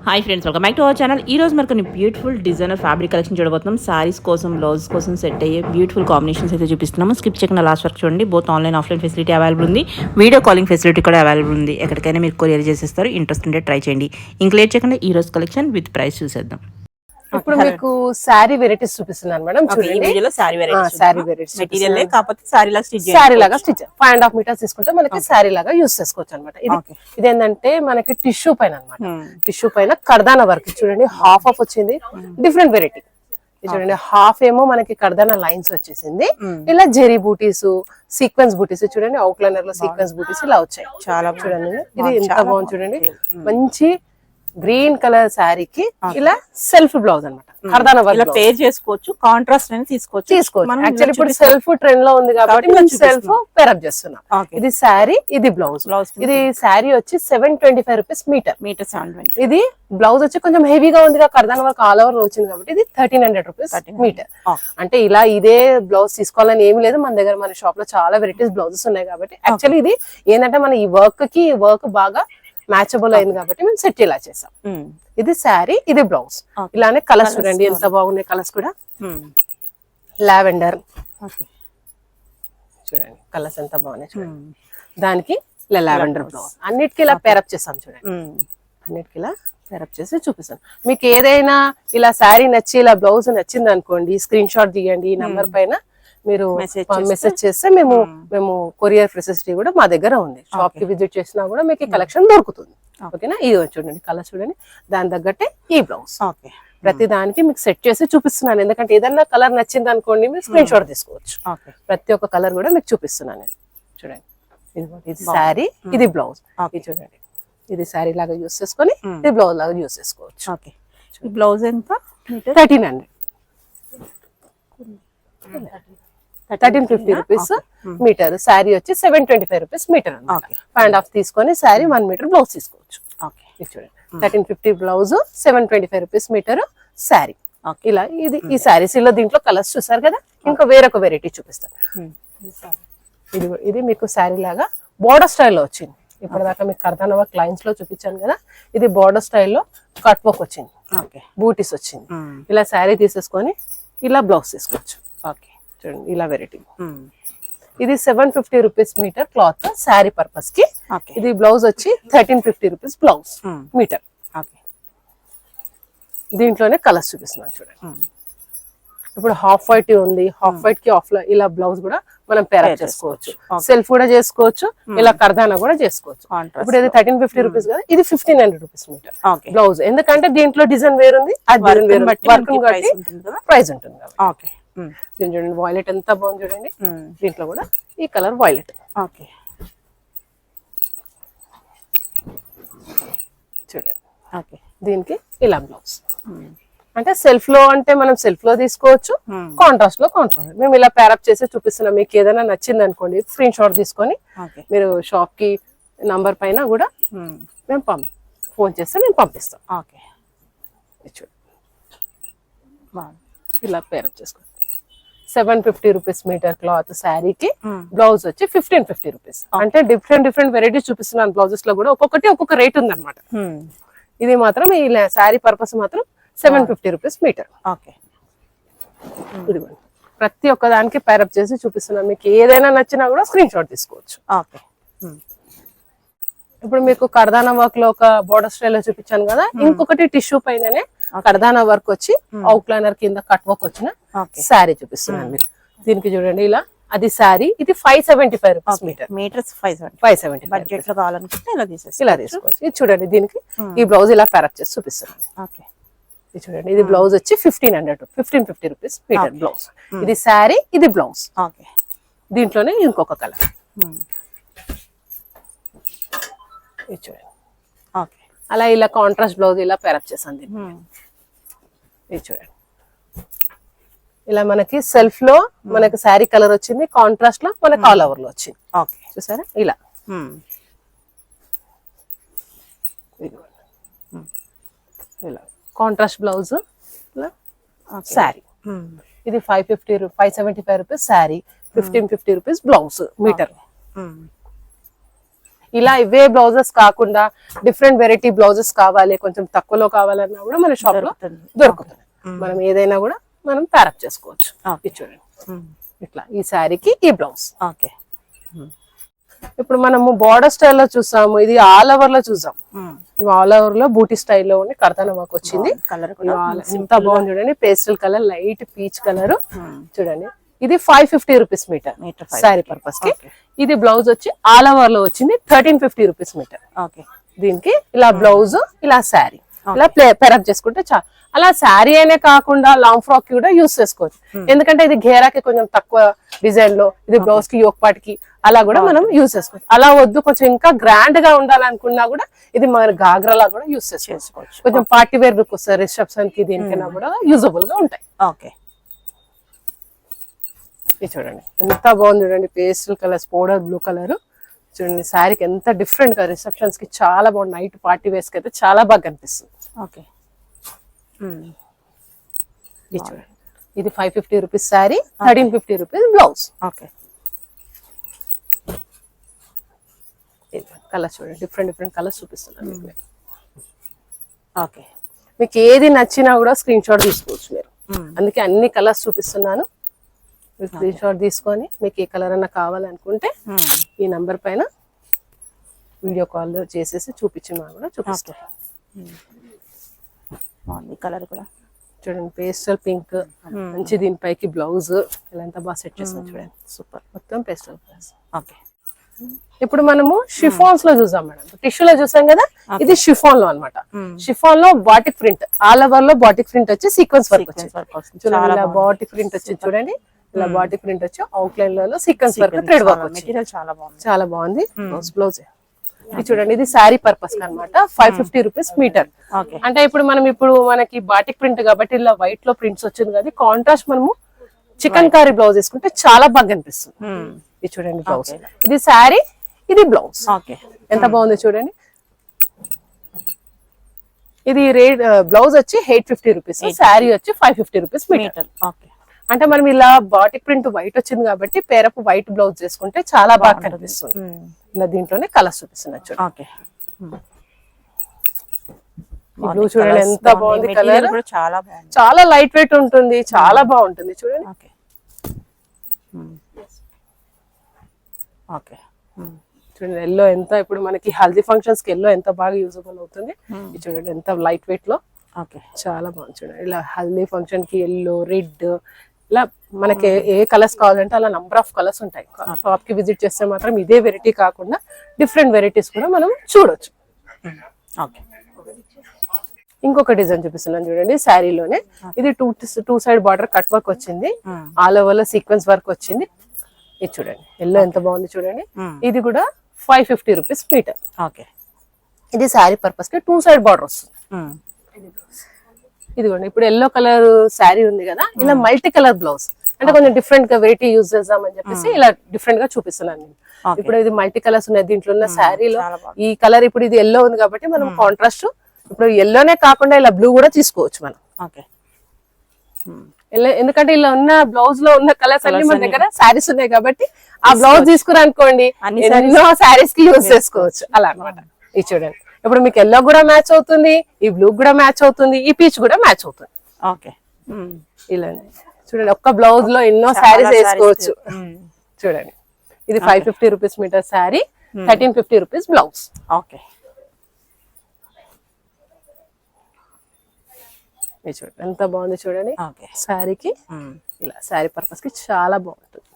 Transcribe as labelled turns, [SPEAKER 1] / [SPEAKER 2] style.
[SPEAKER 1] Hi friends, welcome back to our channel. ఈ రోజు మనకు బ్యూటిఫుల్ డిజైనర్ ఫ్యాబ్రిక్ కలెక్షన్ చూడబోతున్నాం. సారీస్ కోసం, బ్లౌజ్ కోసం సెట్ అయ్యే బ్యూటిఫుల్ కాంబినేషన్స్ అయితే చూపిస్తున్నాము. స్కిప్ చేయకుండా లాస్ట్ వరకు చూడండి. Both online offline facility available ఉంది. వీడియో కాలింగ్ ఫెసిలిటీ కూడా అవైలబుల్ ఉంది. ఎక్కడికైనా మీరు కొరియర్ చేసేస్తారు. ఇంట్రెస్ట్ ఉంటే ట్రై చేయండి. ఇంక లేట్ చేయకుండా ఈ రోజు కలెక్షన్ విత్ ప్రైస్ చూసేద్దాం.
[SPEAKER 2] ఇప్పుడు మీకు సారీ వెరైటీస్ చూపిస్తున్నాను మేడం. చూడండి సారీ వెరైటీస్
[SPEAKER 1] మెటీరియల్ కాకపోతే సారీ
[SPEAKER 2] లాగా స్టిచ్ 5.5 మీటర్స్ తీసుకుంటే మనకి సారీ లాగా యూస్ చేసుకోవచ్చు అనమాట. ఇది ఏంటంటే మనకి టిష్యూ పైన అనమాట. టిష్యూ పైన కర్దానా వర్క్ చూడండి, హాఫ్ ఆఫ్ వచ్చింది. డిఫరెంట్ వెరైటీ చూడండి, హాఫ్ ఏమో మనకి కర్దానా లైన్స్ వచ్చేసింది. ఇలా జెరీ బూటీస్, సీక్వెన్స్ బూటీస్ చూడండి, అవుట్ లైనర్ లో సీక్వెన్స్ బూటీస్ ఇలా వచ్చాయి. చాలా చూడండి, ఇది ఎంత బాగుంది చూడండి. మంచి గ్రీన్ కలర్ శారీకి ఇలా సెల్ఫ్ బ్లౌజ్ అనమాట. కర్దానా వర్క్
[SPEAKER 1] పే చేసుకోవచ్చు, కాంట్రాస్ట్ అనేది తీసుకోవచ్చు.
[SPEAKER 2] యాక్చువల్లీ ఇప్పుడు సెల్ఫ్ ట్రెండ్ లో ఉంది కాబట్టి మేము సెల్ఫ్ పేరప్ చేస్తున్నాం. ఇది శారీ, ఇది బ్లౌజ్. ఇది శారీ వచ్చి 725 రూపీస్ మీటర్. ఇది బ్లౌజ్ వచ్చి కొంచెం హెవీగా ఉంది, కర్దానా వర్క్ ఆల్ ఓవర్ వచ్చింది కాబట్టి ఇది 1300 రూపీస్ మీటర్. అంటే ఇలా ఇదే బ్లౌజ్ తీసుకోవాలని ఏమి లేదు, మన దగ్గర మన షాప్ లో చాలా వెరైటీస్ బ్లౌజెస్ ఉన్నాయి కాబట్టి యాక్చువల్లీ ఇది ఏంటంటే మన ఈ వర్క్ బాగా మ్యాచబుల్ అయింది కాబట్టి మేము సెట్ ఇలా చేసాం. ఇది శారీ, ఇది బ్లౌజ్. ఇలానే కలర్స్ చూడండి ఎంత బాగున్నాయి కలర్స్ కూడా. లావెండర్ చూడండి, కలర్స్ ఎంత బాగున్నాయి చూడండి. దానికి ఇలా లావెండర్ బ్లౌజ్. అన్నిటికీ ఇలా పేరప్ చేస్తాం చూడండి, అన్నిటికీ ఇలా పేరప్ చేసి చూపిస్తాను. మీకు ఏదైనా ఇలా శారీ నచ్చి ఇలా బ్లౌజ్ నచ్చింది అనుకోండి, స్క్రీన్ షాట్ తీయండి. ఈ నంబర్ పైన మీరు మెసేజ్ చేస్తే మేము కొరియర్ ఫెసిలిటీ కూడా మా దగ్గర ఉంది. షాప్ కి విజిట్ చేసినా కూడా మీకు కలెక్షన్ దొరుకుతుంది. ఓకేనా, ఇది చూడండి కలర్ చూడండి, దాని తగ్గట్టే ఈ బ్లౌజ్. ప్రతి దానికి మీకు సెట్ చేసి చూపిస్తున్నాను, ఎందుకంటే ఏదన్నా కలర్ నచ్చింది అనుకోండి మీరు స్క్రీన్ షాట్ తీసుకోవచ్చు. ప్రతి ఒక్క కలర్ కూడా మీకు చూపిస్తున్నాను నేను. చూడండి, ఇది శారీ, ఇది బ్లౌజ్. ఇది చూడండి, ఇది శారీ లాగా యూస్ చేసుకొని ఇది బ్లౌజ్ లాగా యూస్ చేసుకోవచ్చు.
[SPEAKER 1] బ్లౌజ్ ఎంత?
[SPEAKER 2] 1300, 1350 రూపీస్ మీటర్. శారీ వచ్చి 725 రూపీస్ మీటర్. 5.5 తీసుకొని శారీ 1 మీటర్ బ్లౌజ్ తీసుకోవచ్చు. చూడండి, 1350 బ్లౌజ్, 725 రూపీస్ మీటర్ శారీ. ఇలా ఇది ఈ శారీస్ లో దీంట్లో కలర్స్ చూసారు కదా. ఇంకా వేరొక వెరైటీ చూపిస్తాను. ఇది మీకు శారీ లాగా బోర్డర్ స్టైల్లో వచ్చింది. ఇప్పటిదాకా మీకు కర్దానా వర్క్ లైన్స్ లో చూపించాను కదా, ఇది బోర్డర్ స్టైల్లో కట్ వర్క్ వచ్చింది, బూటీస్ వచ్చింది. ఇలా శారీ తీసేసుకొని ఇలా బ్లౌజ్ తీసుకోవచ్చు. చూడండి, ఇలా వెరైటీ. ఇది 750 rupees meter cloth sari purpose కి. ఇది బ్లౌజ్ వచ్చి 1350 రూపీస్ బ్లౌజ్ మీటర్. దీంట్లోనే కలర్స్ చూపిస్తున్నాను చూడండి. ఇప్పుడు హాఫ్ వైట్ ఉంది, హాఫ్ వైట్ కి ఆఫ్ ఇలా బ్లౌజ్ కూడా మనం పేరప్ చేసుకోవచ్చు. సెల్ఫ్ కూడా చేసుకోవచ్చు, ఇలా కర్దానా కూడా చేసుకోవచ్చు. ఇప్పుడు ఇది 1350 రూపీస్ కదా, ఇది 1500 రూపీస్ మీటర్ బ్లౌజ్. ఎందుకంటే దీంట్లో డిజైన్ వేరుంది, ప్రైస్ ఉంటుంది. చూడండి, వైలెట్ ఎంత బాగుంది చూడండి. దీంట్లో కూడా ఈ కలర్ వైలెట్. చూడండి, దీనికి ఇలా బ్లౌజ్. అంటే సెల్ఫ్ లో అంటే మనం సెల్ఫ్ లో తీసుకోవచ్చు, కాంట్రాస్ట్ లో కాంట్రాస్ట్. మేము ఇలా పేరప్ చేసి చూపిస్తున్నాం. మీకు ఏదైనా నచ్చింది అనుకోండి స్క్రీన్ షాట్ తీసుకొని మీరు షాప్ కి నంబర్ పైన కూడా మేము ఫోన్ చేస్తే మేము పంపిస్తాం. ఇలా పేరప్ చేసుకోండి. 750 రూపీస్ మీటర్ క్లాత్ శారీకి, బ్లౌజ్ వచ్చి 1550 రూపీస్. అంటే డిఫరెంట్ వెరైటీస్ చూపిస్తున్నాను. బ్లౌజెస్ లో కూడా ఒక్కొక్కటి ఒక్కొక్క రేట్ ఉంది అనమాట. ఇది మాత్రం ఈ శారీ పర్పస్ మాత్రం 750 రూపీస్ మీటర్. ప్రతి ఒక్క దానికి పేరప్ చేసి చూపిస్తున్నాను. మీకు ఏదైనా నచ్చినా కూడా స్క్రీన్ షాట్ తీసుకోవచ్చు. ఇప్పుడు మీకు కర్దానా వర్క్ లో ఒక బోర్డర్ స్టైల్ లో చూపించాను కదా, ఇంకొకటి టిష్యూ పైననే కర్దానా వర్క్ వచ్చి అవుట్ లైనర్ కింద కట్ వర్క్ వచ్చిన శారీ చూపిస్తున్నాను మీకు. దీనికి చూడండి, ఇలా అది శారీ, ఇది 575 రూపీస్ మీటర్. 570
[SPEAKER 1] బడ్జెట్ లో కావాలనుకుంటే
[SPEAKER 2] ఇలా తీసుకోవచ్చు. ఇది చూడండి, దీనికి ఈ బ్లౌజ్ ఇలా పేరప్ చేసి చూపిస్తున్నాను. ఇది చూడండి, ఇది బ్లౌజ్ వచ్చి 1550 రూపీస్ మీటర్ బ్లౌజ్. ఇది శారీ, ఇది బ్లౌజ్. దీంట్లోనే ఇంకొక కలర్. చూడండి, అలా ఇలా కాంట్రాస్ట్ బ్లౌజ్ ఇలా పేరప్ చేసాను. ఇది చూడండి, ఇలా మనకి సెల్ఫ్ లో మనకి శారీ కలర్ వచ్చింది, కాంట్రాస్ట్ లో మనకి ఆల్ ఓవర్ లో వచ్చింది. చూసారా, ఇలా ఇలా కాంట్రాస్ట్ బ్లౌజ్ శారీ. ఇది 575 rupees sari, 1550 rupees blouse meter. ఇలా ఇవే బ్లౌజెస్ కాకుండా డిఫరెంట్ వెరైటీ బ్లౌజెస్ కావాలి, కొంచెం తక్కువలో కావాలన్నా కూడా మన షాప్ లో దొరుకుతుంది. మనం ఏదైనా కూడా మనం ప్యారప్ చేసుకోవచ్చు. ఇది చూడండి, ఇట్లా ఈ శారీకి ఈ బ్లౌజ్.
[SPEAKER 1] ఓకే.
[SPEAKER 2] ఇప్పుడు మనము బార్డర్ స్టైల్లో చూసాము, ఇది ఆల్ ఓవర్ లో చూసాం. ఇవి ఆల్ ఓవర్ లో బూటీ స్టైల్లో ఉండి కడతాన మాకు వచ్చింది.
[SPEAKER 1] కలర్
[SPEAKER 2] ఎంత బాగుంది చూడండి, pastel colour, light peach colour. చూడండి, ఇది 550 రూపీస్ మీటర్ శారీ పర్పస్ కి. ఇది బ్లౌజ్ వచ్చి ఆల్ ఓవర్ లో వచ్చింది 1350 రూపీస్ మీటర్. దీనికి ఇలా బ్లౌజ్, ఇలా శారీ ఇలా పెరప్ చేసుకుంటే చాలు. అలా శారీ అనే కాకుండా లాంగ్ ఫ్రాక్ కి కూడా యూస్ చేసుకోవచ్చు. ఎందుకంటే ఇది ఘేరాకి కొంచెం తక్కువ డిజైన్ లో, ఇది బ్లౌజ్ కి యోక్ పాటికి అలా కూడా మనం యూస్ చేసుకోవచ్చు. అలా వద్దు కొంచెం ఇంకా గ్రాండ్ గా ఉండాలనుకున్నా కూడా ఇది మన గాగ్రాలా కూడా యూస్ చేసుకోవచ్చు. కొంచెం పార్టీ వేర్ లుక్ వస్తుంది, రిసెప్షన్ కి దీనికైనా కూడా యూజబుల్ గా ఉంటాయి.
[SPEAKER 1] ఓకే.
[SPEAKER 2] ఇది చూడండి ఎంత బాగుంది చూడండి, pastel colours, powder blue colour. చూడండి శారీకి ఎంత డిఫరెంట్ గా, రిసెప్షన్స్ కి చాలా బాగుంది, నైట్ పార్టీ వేర్స్ కి అయితే చాలా బాగా కనిపిస్తుంది.
[SPEAKER 1] ఓకే.
[SPEAKER 2] ఇది చూడండి, ఇది 550 rupees sari, 1350 rupees blouse.
[SPEAKER 1] Okay.
[SPEAKER 2] Colours చూడండి, డిఫరెంట్ కలర్స్ చూపిస్తున్నాను మీకు.
[SPEAKER 1] ఓకే.
[SPEAKER 2] మీకు ఏది నచ్చినా కూడా స్క్రీన్ షాట్ తీసుకోవచ్చు మీరు. అందుకే అన్ని కలర్స్ చూపిస్తున్నాను. స్క్రీన్ షాట్ తీసుకొని మీకు ఏ కలర్ అన్నా కావాలనుకుంటే ఈ నంబర్ పైన వీడియో కాల్ చేసేసి చూపించినా కూడా చూపిస్తాం.
[SPEAKER 1] కలర్ కూడా
[SPEAKER 2] చూడండి, పేస్టల్ పింక్ మంచి, దీనిపైకి బ్లౌజ్ ఇలా ఎంత బాగా సెట్ చేస్తాం చూడండి, సూపర్. మొత్తం పేస్టల్ కలర్స్.
[SPEAKER 1] ఓకే.
[SPEAKER 2] ఇప్పుడు మనము షిఫాన్స్ లో చూసాం మేడం, టిష్యూ లో చూసాం కదా, ఇది షిఫాన్ లో అన్నమాట. షిఫాన్ లో బాటిక్ ప్రింట్, ఆల్ ఓవర్ లో బాటిక్ ప్రింట్ వచ్చి సీక్వెన్స్ వర్క్ వచ్చింది. చూడండి, ఇలా బాటిక్ ప్రింట్ వచ్చింది చూడండి, ఇలా బాటిక్ ప్రింట్ వచ్చి అవుట్ లైన్ లో సీక్వెన్స్ వర్క్, థ్రెడ్ వర్క్ వచ్చింది. చాలా బాగుంది బ్లౌజ్. ఇది చూడండి, ఇది శారీ పర్పస్ అన్నమాట. 550 రూపీస్ మీటర్. అంటే ఇప్పుడు మనకి బాటిక్ ప్రింట్ కాబట్టి ఇలా వైట్ లో ప్రింట్స్ వచ్చింది కదా, కాంట్రాస్ట్ మనము చికెన్ కర్రీ బ్లౌజ్ వేసుకుంటే చాలా బాగా కనిపిస్తుంది. ఇది చూడండి బ్లౌజ్, ఇది శారీ, ఇది బ్లౌజ్. ఎంత బాగుంది చూడండి. ఇది రేట్ బ్లౌజ్ వచ్చి 850 రూపీస్, శారీ వచ్చి 550 రూపీస్ మీటర్. అంటే మనం ఇలా బాటిక్ ప్రింట్ వైట్ వచ్చింది కాబట్టి పేరపు వైట్ బ్లౌజ్ చేసుకుంటే చాలా బాగా కనిపిస్తుంది. ఇలా దీంట్లోనే కలర్స్ చూపిస్తున్నాయి చూడండి. బ్లూ చూడండి ఎంత బాగుంది కలర్, చాలా లైట్ వెయిట్ ఉంటుంది, చాలా బాగుంటుంది చూడండి. చూడండి ఎల్లో ఎంత, ఇప్పుడు మనకి హల్దీ ఫంక్షన్స్ కి ఎల్లో ఎంత బాగా యూజబుల్ అవుతుంది. చూడండి ఎంత లైట్ వెయిట్ లో, చాలా బాగుంది చూడండి. ఇలా హల్దీ ఫంక్షన్ కి ఎల్లో, రెడ్, ఇలా మనకి ఏ కలర్స్ కావాలంటే అలా నంబర్ ఆఫ్ కలర్స్ ఉంటాయి. షాప్ కి విజిట్ చేస్తే మాత్రం ఇదే వెరైటీ కాకుండా డిఫరెంట్ వెరైటీస్ కూడా మనం చూడొచ్చు. ఇంకొక డిజైన్ చూపిస్తున్నాను చూడండి, శారీలోనే. ఇది two side border cut work వచ్చింది, ఆల్ ఓవర్ లో సీక్వెన్స్ వర్క్ వచ్చింది. ఇది చూడండి ఎల్లో ఎంత బాగుంది చూడండి. ఇది కూడా 550 రూపీస్ మీటర్. ఇది శారీ పర్పస్ కి టూ సైడ్ బార్డర్ వస్తుంది. ఇదిగోండి, ఇప్పుడు ఎల్లో కలర్ శారీ ఉంది కదా, ఇలా మల్టీ కలర్ బ్లౌజ్, అంటే కొంచెం డిఫరెంట్ గా వెరైటీ యూజ్ చేద్దామని చెప్పేసి ఇలా డిఫరెంట్ గా చూపిస్తున్నాను నేను. ఇప్పుడు ఇది మల్టీ కలర్స్ ఉన్నాయి దీంట్లో ఉన్న శారీలో. ఈ కలర్ ఇప్పుడు ఇది ఎల్లో ఉంది కాబట్టి మనం కాంట్రాస్ట్, ఇప్పుడు ఎల్లోనే కాకుండా ఇలా బ్లూ కూడా తీసుకోవచ్చు మనం. ఎందుకంటే ఇలా ఉన్న బ్లౌజ్ లో ఉన్న కలర్స్ అన్ని మన దగ్గర శారీస్ ఉన్నాయి కాబట్టి ఆ బ్లౌజ్ తీసుకురనుకోండి ఎన్నో శారీస్ కి యూజ్ చేసుకోవచ్చు అలా అన్నమాట. ఇది చూడండి, ఇప్పుడు మీకు ఎల్లో కూడా మ్యాచ్ అవుతుంది, ఈ బ్లూ కూడా మ్యాచ్ అవుతుంది, ఈ పీచ్ కూడా మ్యాచ్ అవుతుంది. ఇలా చూడండి, ఒక్క బ్లౌజ్ లో ఎన్నో శారీస్ వేసుకోవచ్చు. చూడండి, ఇది 550 rupees meter sari, 1350 rupees blouse. చూడండి ఎంత బాగుంది చూడండి, శారీకి ఇలా శారీ పర్పస్ కి చాలా బాగుంటుంది.